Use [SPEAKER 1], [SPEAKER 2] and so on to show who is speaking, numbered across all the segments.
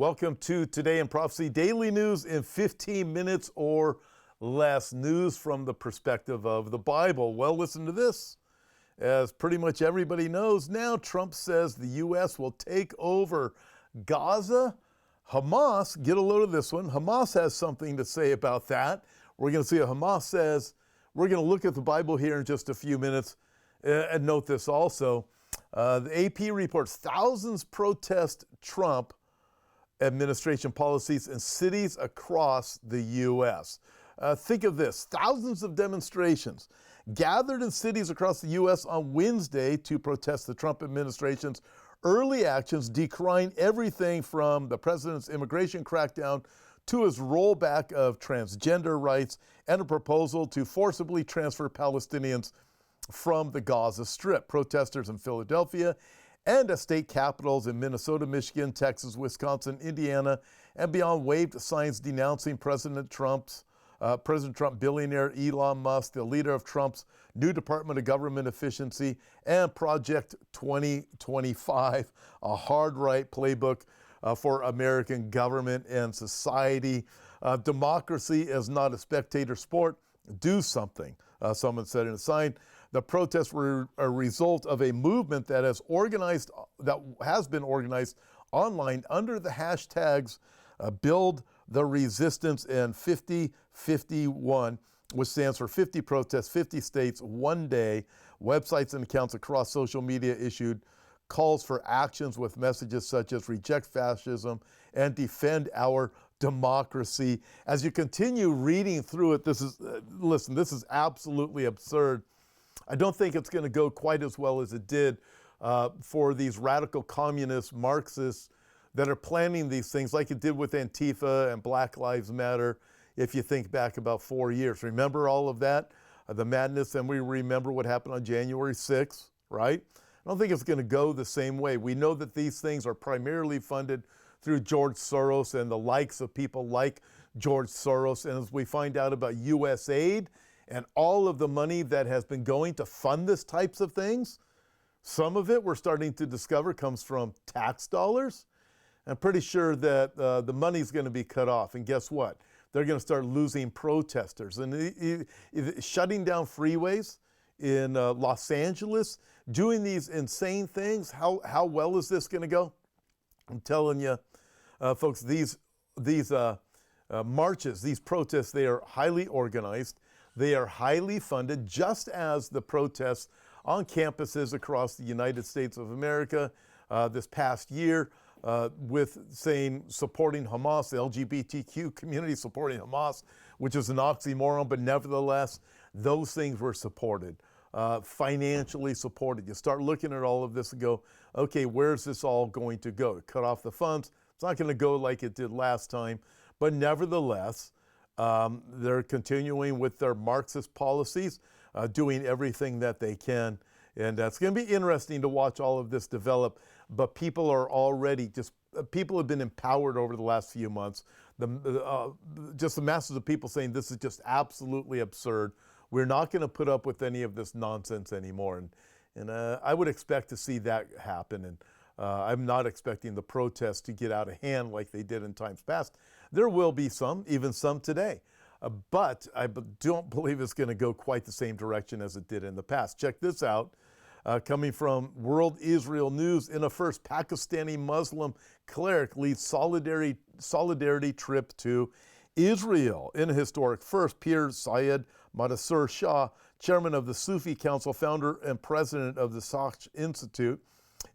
[SPEAKER 1] Welcome to Today in Prophecy, daily news in 15 minutes or less. News from the perspective of the Bible. Well, listen to this. As pretty much everybody knows now, Trump says the U.S. will take over Gaza. Hamas, get a load of this one. Hamas has something to say about that. We're going to see what Hamas says. We're going to look at the Bible here in just a few minutes and note this also. The AP reports thousands protest Trump administration policies in cities across the U.S. Think of this, thousands of demonstrations gathered in cities across the U.S. on Wednesday to protest the Trump administration's early actions decrying everything from the president's immigration crackdown to his rollback of transgender rights and a proposal to forcibly transfer Palestinians from the Gaza Strip. Protesters in Philadelphia and at state capitals in Minnesota, Michigan, Texas, Wisconsin, Indiana, and beyond waved signs denouncing President Trump, billionaire Elon Musk, the leader of Trump's new Department of Government Efficiency, and Project 2025, a hard-right playbook for American government and society. Democracy is not a spectator sport. Do something, someone said in a sign. The protests were a result of a movement that has been organized online under the hashtags Build the Resistance and 5051, which stands for 50 protests, 50 states, one day. Websites and accounts across social media issued calls for actions with messages such as reject fascism and defend our democracy. As you continue reading through it, this is absolutely absurd. I don't think it's going to go quite as well as it did for these radical communists, Marxists that are planning these things like it did with Antifa and Black Lives Matter, if you think back about 4 years. Remember all of that, the madness, and we remember what happened on January 6th, right? I don't think it's going to go the same way. We know that these things are primarily funded through George Soros and the likes of people like George Soros. And as we find out about U.S. aid and all of the money that has been going to fund this types of things, some of it we're starting to discover comes from tax dollars. I'm pretty sure that the money's going to be cut off. And guess what? They're going to start losing protesters and shutting down freeways in Los Angeles, doing these insane things. How well is this going to go? I'm telling you, folks, these marches, these protests, they are highly organized. They are highly funded, just as the protests on campuses across the United States of America this past year with supporting Hamas, the LGBTQ community supporting Hamas, which is an oxymoron, but nevertheless, those things were supported, financially supported. You start looking at all of this and go, okay, where's this all going to go? Cut off the funds. It's not going to go like it did last time, but nevertheless, they're continuing with their Marxist policies, doing everything that they can. And it's going to be interesting to watch all of this develop. But people are already people have been empowered over the last few months. Just the masses of people saying this is just absolutely absurd. We're not going to put up with any of this nonsense anymore. And I would expect to see that happen. And I'm not expecting the protests to get out of hand like they did in times past. There will be some, even some today. But I don't believe it's going to go quite the same direction as it did in the past. Check this out. Coming from World Israel News, in a first, Pakistani Muslim cleric leads solidarity trip to Israel. In a historic first, Pir Syed Madasur Shah, chairman of the Sufi Council, founder and president of the Sakh Institute,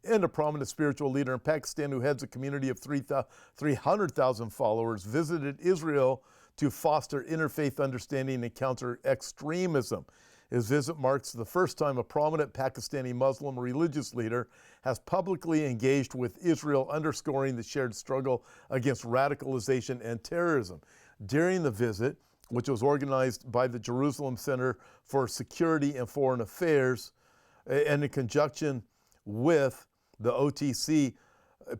[SPEAKER 1] and a prominent spiritual leader in Pakistan who heads a community of 300,000 followers, visited Israel to foster interfaith understanding and counter extremism. His visit marks the first time a prominent Pakistani Muslim religious leader has publicly engaged with Israel, underscoring the shared struggle against radicalization and terrorism. During the visit, which was organized by the Jerusalem Center for Security and Foreign Affairs, and in conjunction with the OTC,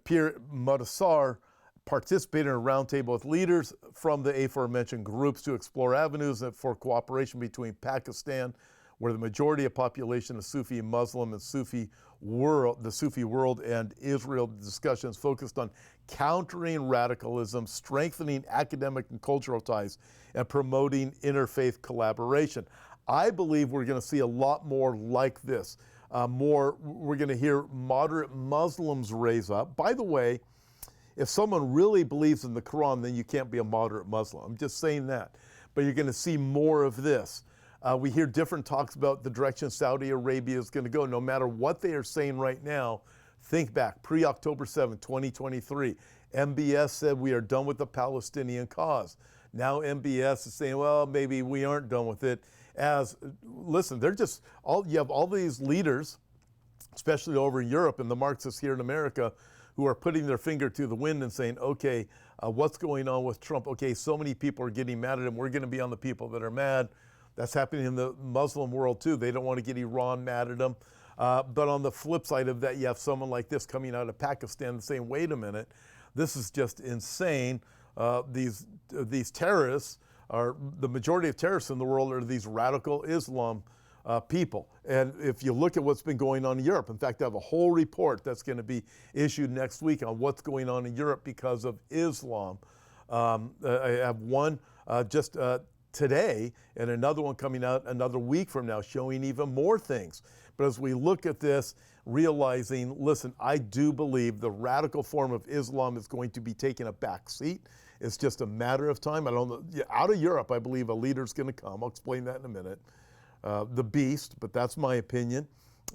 [SPEAKER 1] Pir Madasar participated in a roundtable with leaders from the aforementioned groups to explore avenues for cooperation between Pakistan where the majority of population is Sufi Muslim and Sufi world, the Sufi world and Israel discussions focused on countering radicalism, strengthening academic and cultural ties, and promoting interfaith collaboration. I believe we're going to see a lot more like this. We're going to hear moderate Muslims raise up. By the way, if someone really believes in the Quran, then you can't be a moderate Muslim. I'm just saying that. But you're going to see more of this. We hear different talks about the direction Saudi Arabia is going to go. No matter what they are saying right now, think back, pre-October 7, 2023, MBS said we are done with the Palestinian cause. Now MBS is saying, well, maybe we aren't done with it. Listen, you have all these leaders, especially over in Europe and the Marxists here in America, who are putting their finger to the wind and saying, okay, what's going on with Trump? Okay, so many people are getting mad at him. We're going to be on the people that are mad. That's happening in the Muslim world too. They don't want to get Iran mad at them. But on the flip side of that, you have someone like this coming out of Pakistan saying, wait a minute, this is just insane. These terrorists the majority of terrorists in the world are these radical Islam people. And if you look at what's been going on in Europe, in fact, I have a whole report that's going to be issued next week on what's going on in Europe because of Islam. I have one just today and another one coming out another week from now showing even more things. But as we look at this, realizing, listen, I do believe the radical form of Islam is going to be taking a back seat. It's just a matter of time. I don't know. Out of Europe, I believe a leader's going to come. I'll explain that in a minute. The beast, but that's my opinion.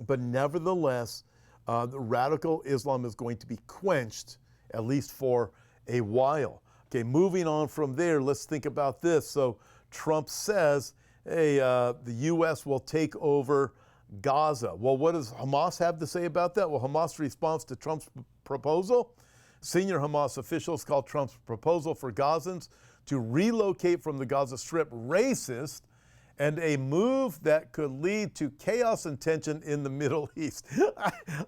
[SPEAKER 1] But nevertheless, the radical Islam is going to be quenched, at least for a while. Okay, moving on from there, let's think about this. So Trump says, hey, the U.S. will take over Gaza. Well, what does Hamas have to say about that? Well, Hamas responds to Trump's proposal. Senior Hamas officials called Trump's proposal for Gazans to relocate from the Gaza Strip racist and a move that could lead to chaos and tension in the Middle East.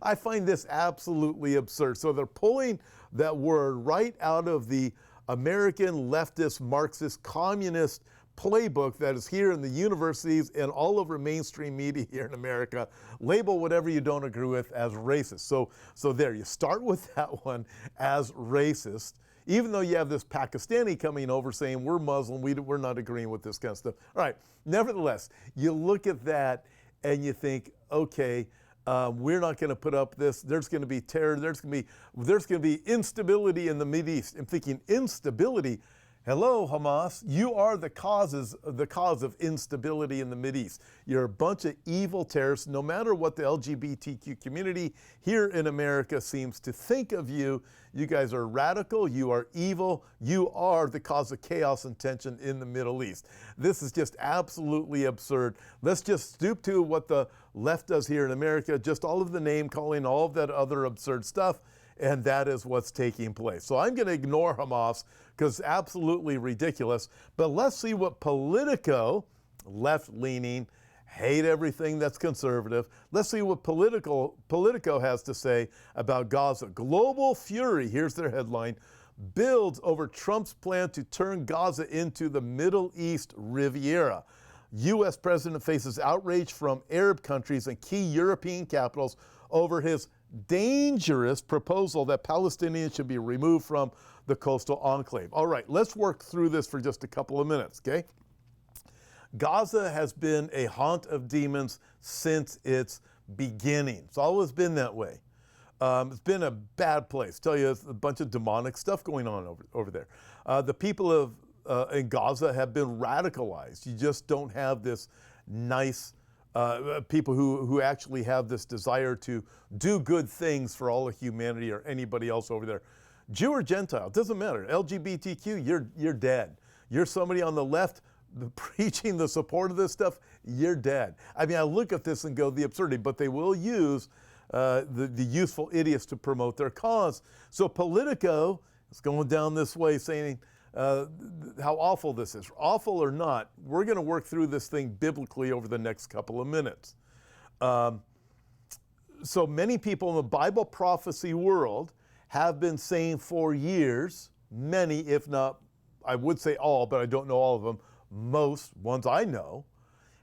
[SPEAKER 1] I find this absolutely absurd. So they're pulling that word right out of the American leftist, Marxist, communist playbook that is here in the universities and all over mainstream media here in America. Label whatever you don't agree with as racist. So there, you start with that one as racist, even though you have this Pakistani coming over saying we're Muslim, we're not agreeing with this kind of stuff. All right, nevertheless, you look at that and you think, okay, we're not going to put up this. There's going to be terror. There's going to be instability in the Mideast. I'm thinking instability. Hello, Hamas. You are the cause of instability in the Mideast. You're a bunch of evil terrorists. No matter what the LGBTQ community here in America seems to think of you, you guys are radical. You are evil. You are the cause of chaos and tension in the Middle East. This is just absolutely absurd. Let's just stoop to what the left does here in America, just all of the name calling, all of that other absurd stuff. And that is what's taking place. So I'm going to ignore Hamas because it's absolutely ridiculous. But let's see what Politico, left-leaning, hate everything that's conservative. Let's see what Politico has to say about Gaza. Global fury, here's their headline, builds over Trump's plan to turn Gaza into the Middle East Riviera. U.S. president faces outrage from Arab countries and key European capitals over his dangerous proposal that Palestinians should be removed from the coastal enclave. All right, let's work through this for just a couple of minutes, okay? Gaza has been a haunt of demons since its beginning. It's always been that way. It's been a bad place. Tell you, it's a bunch of demonic stuff going on over there. The people in Gaza have been radicalized. You just don't have this nice people who actually have this desire to do good things for all of humanity or anybody else over there. Jew or Gentile, doesn't matter. LGBTQ, you're dead. You're somebody on the left preaching the support of this stuff, you're dead. I mean, I look at this and go, the absurdity, but they will use the useful idiots to promote their cause. So Politico is going down this way saying, how awful this is. Awful or not, we're going to work through this thing biblically over the next couple of minutes. So many people in the Bible prophecy world have been saying for years, many, if not, I would say all, but I don't know all of them, most ones I know,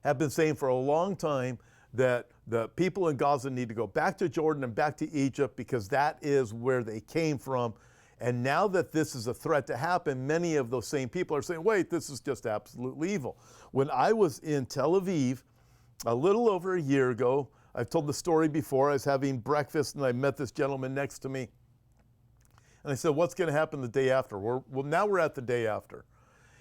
[SPEAKER 1] have been saying for a long time that the people in Gaza need to go back to Jordan and back to Egypt because that is where they came from. And now that this is a threat to happen, many of those same people are saying, wait, this is just absolutely evil. When I was in Tel Aviv a little over a year ago, I've told the story before, I was having breakfast and I met this gentleman next to me. And I said, what's going to happen the day after? Well, now we're at the day after.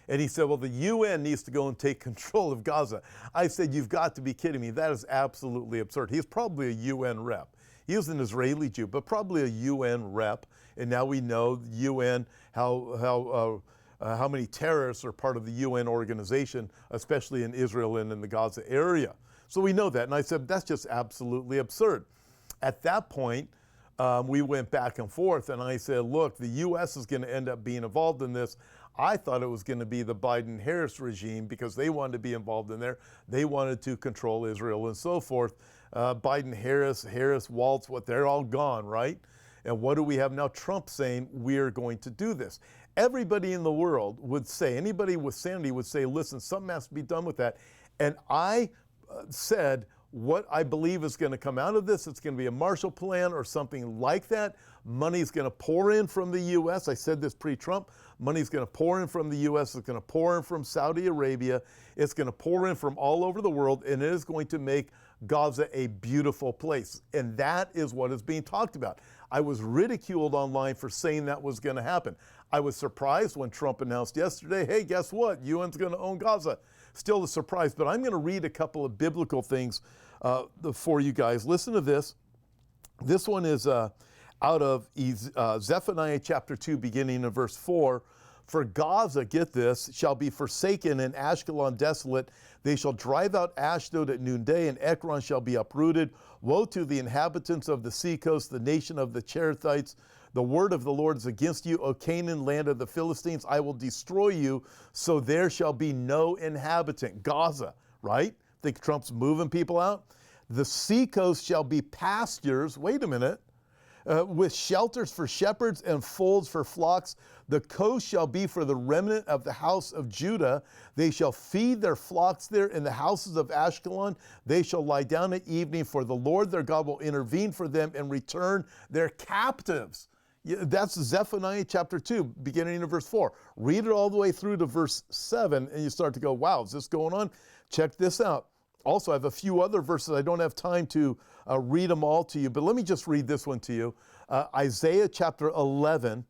[SPEAKER 1] And he said, well, the UN needs to go and take control of Gaza. I said, you've got to be kidding me. That is absolutely absurd. He's probably a UN rep. He was an Israeli Jew, but probably a UN rep. And now we know the UN, how many terrorists are part of the UN organization, especially in Israel and in the Gaza area. So we know that. And I said, that's just absolutely absurd. At that point, we went back and forth, and I said, look, the U.S. is going to end up being involved in this. I thought it was going to be the Biden-Harris regime because they wanted to be involved in there. They wanted to control Israel and so forth. Biden-Harris, Waltz, they're all gone, right? And what do we have now? Trump saying we're going to do this. Everybody in the world would say, anybody with sanity would say, listen, something has to be done with that. And I said, what I believe is going to come out of this, it's going to be a Marshall Plan or something like that. Money's going to pour in from the U.S. I said this pre-Trump. Money's going to pour in from the U.S. It's going to pour in from Saudi Arabia. It's going to pour in from all over the world, and it is going to make Gaza a beautiful place. And that is what is being talked about. I was ridiculed online for saying that was going to happen. I was surprised when Trump announced yesterday, hey, guess what? UN's going to own Gaza. Still a surprise, but I'm going to read a couple of biblical things for you guys. Listen to this. This one is out of Zephaniah chapter 2, beginning in verse 4. For Gaza, get this, shall be forsaken and Ashkelon desolate. They shall drive out Ashdod at noonday, and Ekron shall be uprooted. Woe to the inhabitants of the seacoast, the nation of the Cherethites. The word of the Lord is against you, O Canaan, land of the Philistines. I will destroy you, so there shall be no inhabitant. Gaza, right? Think Trump's moving people out? The seacoast shall be pastures, wait a minute, with shelters for shepherds and folds for flocks. The coast shall be for the remnant of the house of Judah. They shall feed their flocks there in the houses of Ashkelon. They shall lie down at evening, for the Lord their God will intervene for them and return their captives. That's Zephaniah chapter 2, beginning in verse 4. Read it all the way through to verse 7, and you start to go, wow, is this going on? Check this out. Also, I have a few other verses. I don't have time to read them all to you, but let me just read this one to you. Isaiah chapter 11,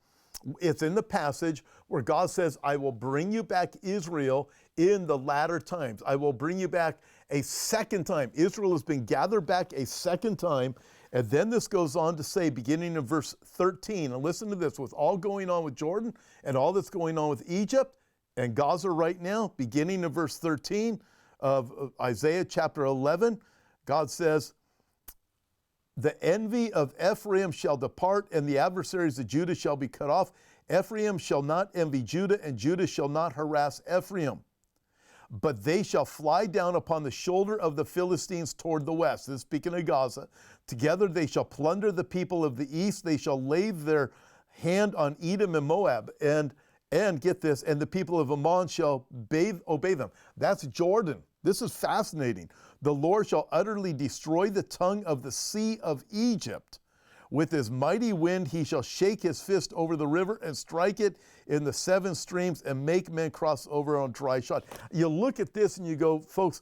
[SPEAKER 1] it's in the passage where God says, I will bring you back Israel in the latter times. I will bring you back a second time. Israel has been gathered back a second time. And then this goes on to say, beginning in verse 13, and listen to this, with all going on with Jordan and all that's going on with Egypt and Gaza right now, beginning in verse 13 of Isaiah chapter 11, God says, the envy of Ephraim shall depart, and the adversaries of Judah shall be cut off. Ephraim shall not envy Judah, and Judah shall not harass Ephraim. But they shall fly down upon the shoulder of the Philistines toward the west. This is speaking of Gaza. Together they shall plunder the people of the east. They shall lay their hand on Edom and Moab. And get this, and the people of Ammon shall obey them. That's Jordan. This is fascinating. The Lord shall utterly destroy the tongue of the sea of Egypt. With his mighty wind he shall shake his fist over the river and strike it in the seven streams and make men cross over on dry shod. You look at this and you go, folks,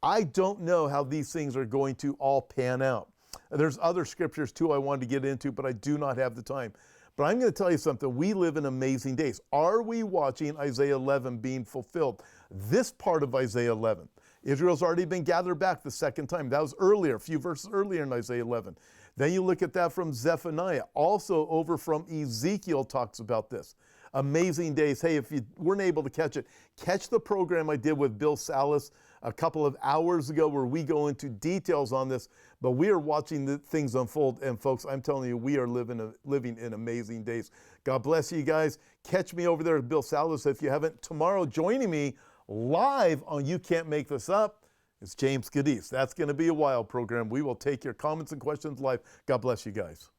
[SPEAKER 1] I don't know how these things are going to all pan out. There's other scriptures too I wanted to get into, but I do not have the time. But I'm going to tell you something. We live in amazing days. Are we watching Isaiah 11 being fulfilled? This part of Isaiah 11. Israel's already been gathered back the second time. That was earlier, a few verses earlier in Isaiah 11. Then you look at that from Zephaniah. Also over from Ezekiel talks about this. Amazing days. Hey, if you weren't able to catch it, catch the program I did with Bill Salas a couple of hours ago where we go into details on this. But we are watching the things unfold. And folks, I'm telling you, we are living in amazing days. God bless you guys. Catch me over there with Bill Salas. If you haven't, tomorrow joining me live on You Can't Make This Up, it's James Cadiz. That's going to be a wild program. We will take your comments and questions live. God bless you guys.